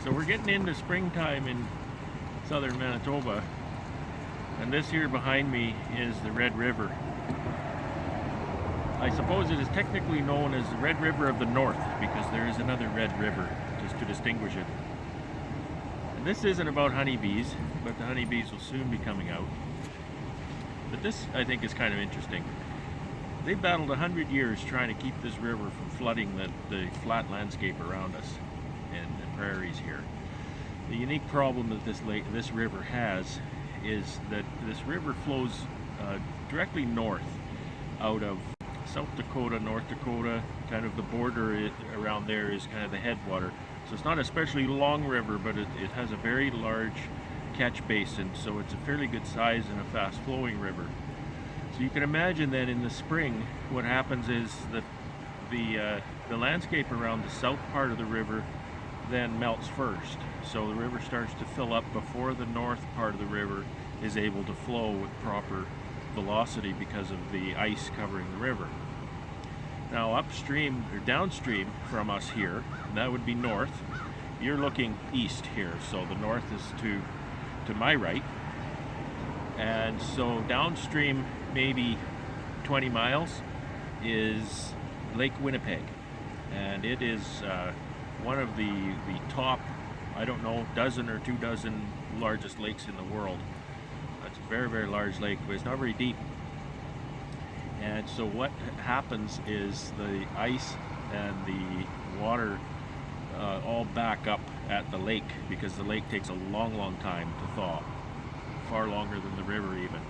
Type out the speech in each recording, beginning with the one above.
So we're getting into springtime in southern Manitoba, and this here behind me is the Red River. I suppose it is technically known as the Red River of the North because there is another Red River just to distinguish it. And this isn't about honeybees, but the honeybees will soon be coming out. But this, I think, is kind of interesting. They battled 100 years trying to keep this river from flooding the flat landscape around us and the prairies here. The unique problem that this river has is that this river flows directly north out of South Dakota, North Dakota. Kind of the border around there is kind of the headwater. So it's not an especially long river, but it has a very large catch basin, so it's a fairly good size and a fast flowing river. So you can imagine that in the spring what happens is that the landscape around the south part of the river then melts first. So the river starts to fill up before the north part of the river is able to flow with proper velocity because of the ice covering the river. Now upstream or downstream from us here, that would be north. You're looking east here, so the north is to my right. And so downstream, maybe 20 miles, is Lake Winnipeg. And it is one of the top, I don't know, dozen or 2 dozen largest lakes in the world. It's a very, very large lake, but it's not very deep. And so what happens is the ice and the water all back up at the lake because the lake takes a long, long time to thaw, far longer than the river even.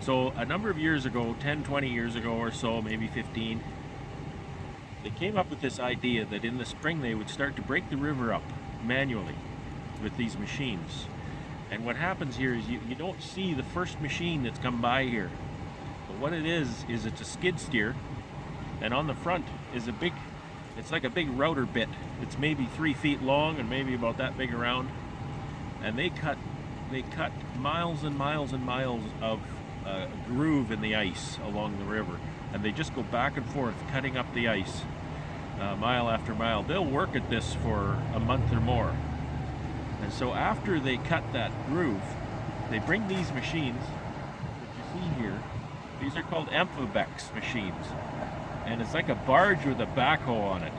So a number of years ago, 10, 20 years ago or so, maybe 15, they came up with this idea that in the spring they would start to break the river up manually with these machines. And what happens here is you don't see the first machine that's come by here. But what it is it's a skid steer, and on the front is it's like a big router bit. It's maybe 3 feet long and maybe about that big around. And they cut miles and miles and miles of a groove in the ice along the river. And they just go back and forth cutting up the ice mile after mile. They'll work at this for a month or more. And so after they cut that groove, they bring these machines that you see here. These are called Amphibex machines. And it's like a barge with a backhoe on it.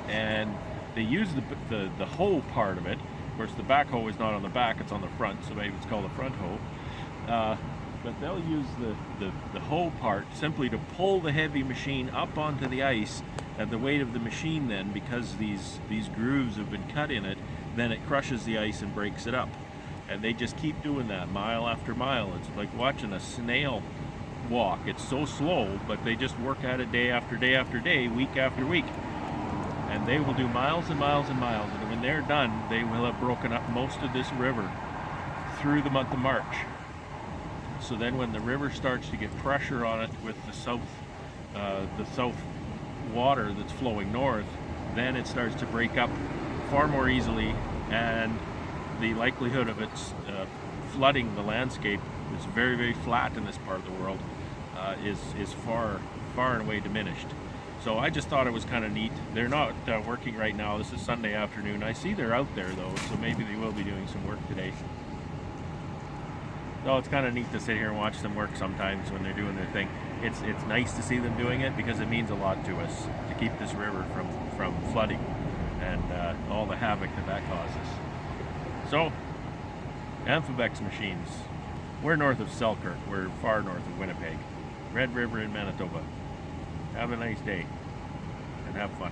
And they use the hoe part of it. Of course, the backhoe is not on the back, it's on the front, so maybe it's called a front hoe. But they'll use the hoe part simply to pull the heavy machine up onto the ice, and the weight of the machine then, because these grooves have been cut in it, then it crushes the ice and breaks it up. And they just keep doing that mile after mile. It's like watching a snail walk. It's so slow, but they just work at it day after day after day, week after week. And they will do miles and miles and miles, and when they're done, they will have broken up most of this river through the month of March. So then when the river starts to get pressure on it with the south water that's flowing north, then it starts to break up far more easily, and the likelihood of its flooding the landscape, it's very, very flat in this part of the world, is far and away diminished. So I just thought it was kind of neat. They're not working right now. This is Sunday afternoon. I see they're out there though, so maybe they will be doing some work today. So it's kind of neat to sit here and watch them work sometimes when they're doing their thing. It's nice to see them doing it because it means a lot to us to keep this river from flooding and all the havoc that causes. So, Amphibex machines. We're north of Selkirk. We're far north of Winnipeg. Red River in Manitoba. Have a nice day and have fun.